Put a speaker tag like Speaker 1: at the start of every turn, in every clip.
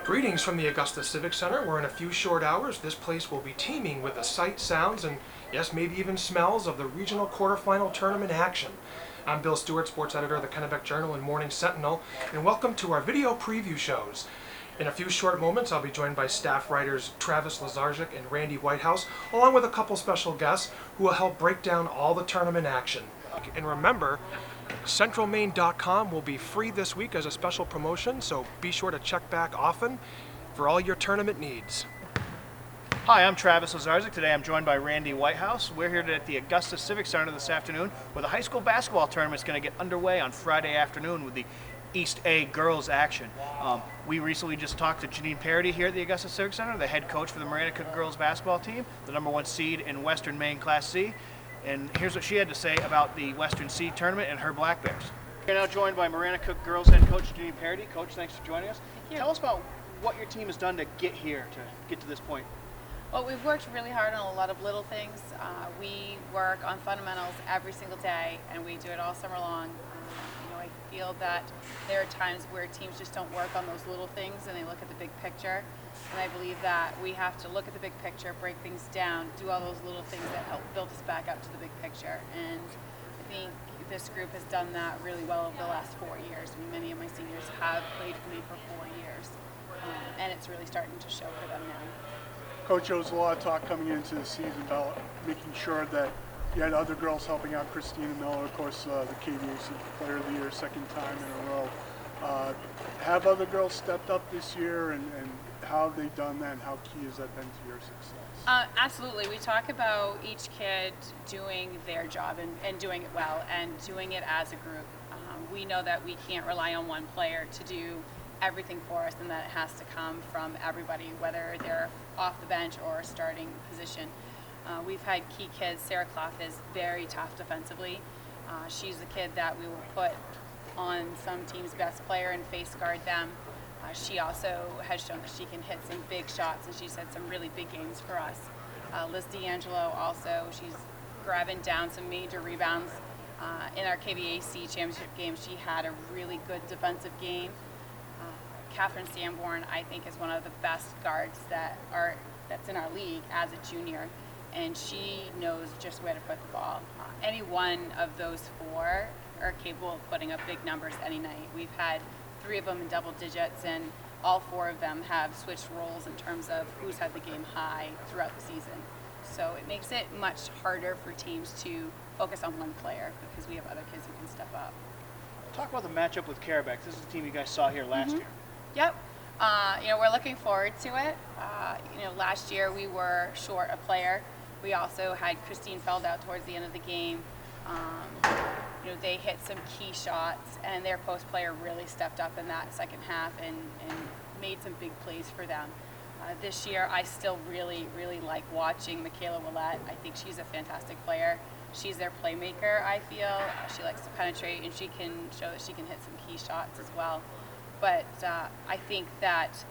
Speaker 1: Greetings from the Augusta Civic Center, where in a few short hours this place will be teeming with the sights, sounds, and yes, maybe even smells of the regional quarterfinal tournament action. I'm Bill Stewart, sports editor of the Kennebec Journal and Morning Sentinel, and welcome to our video preview shows. In a few short moments, I'll be joined by staff writers Travis Lazarczyk and Randy Whitehouse, along with a couple special guests who will help break down all the tournament action. And remember, CentralMaine.com will be free this week as a special promotion, so be sure to check back often for all your tournament needs.
Speaker 2: Hi, I'm Travis Lazarczyk. Today I'm joined by Randy Whitehouse. We're here at the Augusta Civic Center this afternoon where the high school basketball tournament is going to get underway on Friday afternoon with the East A girls action. We recently just talked to Janine Parody here at the Augusta Civic Center, the head coach for the Maranacook girls basketball team, the #1 seed in Western Maine Class C. And here's what she had to say about the Western C tournament and her Black Bears. We're now joined by Maranacook girls head coach Janine Parody. Coach, thanks for joining us.
Speaker 3: Thank you.
Speaker 2: Tell us about what your team has done to get here, to get to this point.
Speaker 3: Well, we've worked really hard on a lot of little things. We work on fundamentals every single day, and we do it all summer long. I feel that there are times where teams just don't work on those little things and they look at the big picture. And I believe that we have to look at the big picture, break things down, do all those little things that help build us back up to the big picture. And I think this group has done that really well over the last 4 years. Many of my seniors have played for me for 4 years, and it's really starting to show for them now.
Speaker 4: Coach, there was a lot of talk coming into the season about making sure that you had other girls helping out. Christina Miller, of course, the KVAC Player of the Year, second time in a row. Have other girls stepped up this year, and how have they done that, and how key has that been to your success?
Speaker 3: Absolutely. We talk about each kid doing their job and doing it well and doing it as a group. We know that we can't rely on one player to do everything for us, and that it has to come from everybody, whether they're off the bench or starting position. We've had key kids. Sarah Clough is very tough defensively. She's the kid that we will put on some team's best player and face guard them. She also has shown that she can hit some big shots, and she's had some really big games for us. Liz D'Angelo also, she's grabbing down some major rebounds. In our KVAC championship game, she had a really good defensive game. Catherine Sanborn, I think, is one of the best guards that's in our league as a junior, and she knows just where to put the ball. Any one of those four are capable of putting up big numbers any night. We've had 3 of them in double digits, and all 4 of them have switched roles in terms of who's had the game high throughout the season. So it makes it much harder for teams to focus on one player because we have other kids who can step up.
Speaker 2: Talk about the matchup with Kennebec. This is the team you guys saw here last year.
Speaker 3: Yep. We're looking forward to it. Last year we were short a player. We also had Christine Feld out towards the end of the game. They hit some key shots, and their post player really stepped up in that second half and made some big plays for them. This year, I still really, really like watching Michaela Willette. I think she's a fantastic player. She's their playmaker, I feel. She likes to penetrate, and she can show that she can hit some key shots as well. But I think that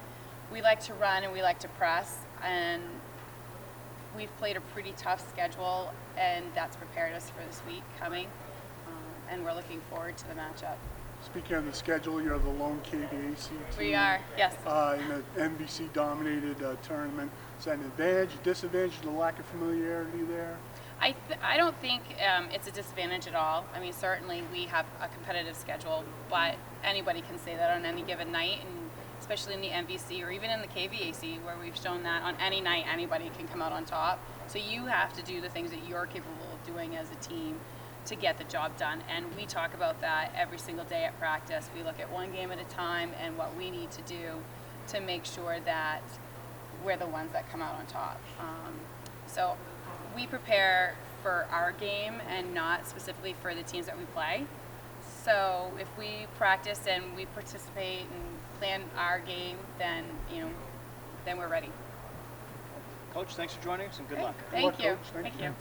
Speaker 3: we like to run and we like to press, and we've played a pretty tough schedule, and that's prepared us for this week coming, and we're looking forward to the matchup.
Speaker 4: Speaking of the schedule, you're the lone KVAC team.
Speaker 3: We are, yes.
Speaker 4: In an NBC-dominated tournament. Is that an advantage, a disadvantage, the lack of familiarity there?
Speaker 3: I don't think it's a disadvantage at all. I mean, certainly we have a competitive schedule, but anybody can say that on any given night, and especially in the NBC or even in the KVAC, where we've shown that on any night anybody can come out on top. So you have to do the things that you're capable of doing as a team to get the job done, and we talk about that every single day at practice. We look at one game at a time and what we need to do to make sure that we're the ones that come out on top. So we prepare for our game and not specifically for the teams that we play. So if we practice and we participate and plan our game, then we're ready.
Speaker 2: Coach, thanks for joining us, and good luck.
Speaker 3: Thank you.
Speaker 4: Coach.
Speaker 3: Thank you.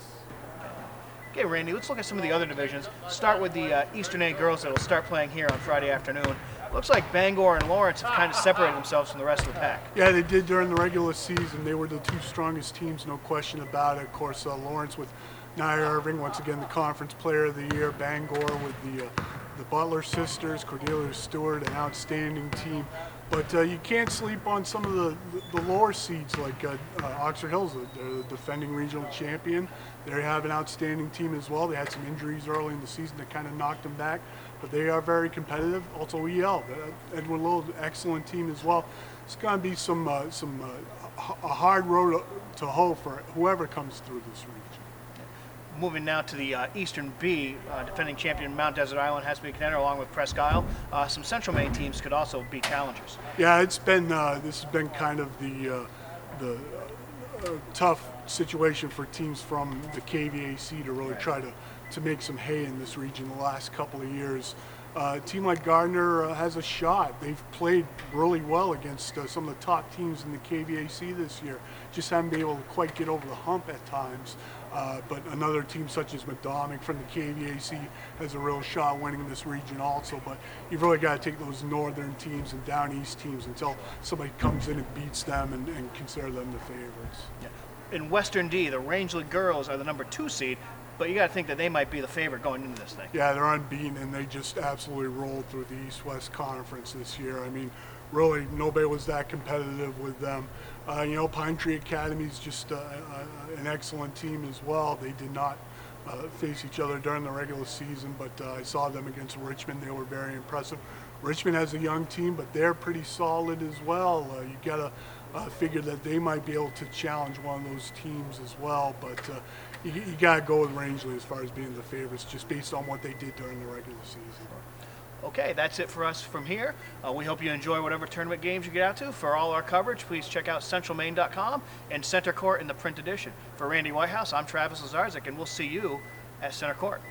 Speaker 2: Okay, Randy, let's look at some of the other divisions. Start with the Eastern A girls that will start playing here on Friday afternoon. Looks like Bangor and Lawrence have kind of separated themselves from the rest of the pack.
Speaker 4: Yeah, they did during the regular season. They were the 2 strongest teams, no question about it. Of course, Lawrence with Nia Irving, once again the Conference Player of the Year. Bangor with the Butler sisters, Cordelia Stewart, an outstanding team. But you can't sleep on some of the lower seeds like Oxford Hills. They're the defending regional champion. They have an outstanding team as well. They had some injuries early in the season that kind of knocked them back, but they are very competitive. Also EL, Edward Little, excellent team as well. It's going to be a hard road to hoe for whoever comes through this region.
Speaker 2: Moving now to the Eastern B, defending champion Mount Desert Island has to be a contender along with Presque Isle. Some Central Maine teams could also be challengers.
Speaker 4: Yeah, it's been this has been kind of the tough situation for teams from the KVAC to really try to make some hay in this region the last couple of years. A team like Gardner has a shot. They've played really well against some of the top teams in the KVAC this year. Just haven't been able to quite get over the hump at times. But another team such as Madomic from the KVAC has a real shot winning this region also. But you've really got to take those northern teams and down east teams until somebody comes in and beats them and consider them the favorites.
Speaker 2: Yeah. In Western D, the Rangeley girls are the number 2 seed, but you got to think that they might be the favorite going into this thing.
Speaker 4: Yeah, they're unbeaten, and they just absolutely rolled through the East-West Conference this year. I mean, really, nobody was that competitive with them. Pine Tree Academy is just an excellent team as well. They did not face each other during the regular season, but I saw them against Richmond. They were very impressive. Richmond has a young team, but they're pretty solid as well. You got to figure that they might be able to challenge one of those teams as well, but you got to go with Rangeley as far as being the favorites, just based on what they did during the regular season.
Speaker 2: Okay, that's it for us from here. We hope you enjoy whatever tournament games you get out to. For all our coverage, please check out centralmaine.com and Center Court in the print edition. For Randy Whitehouse, I'm Travis Lazarzik, and we'll see you at Center Court.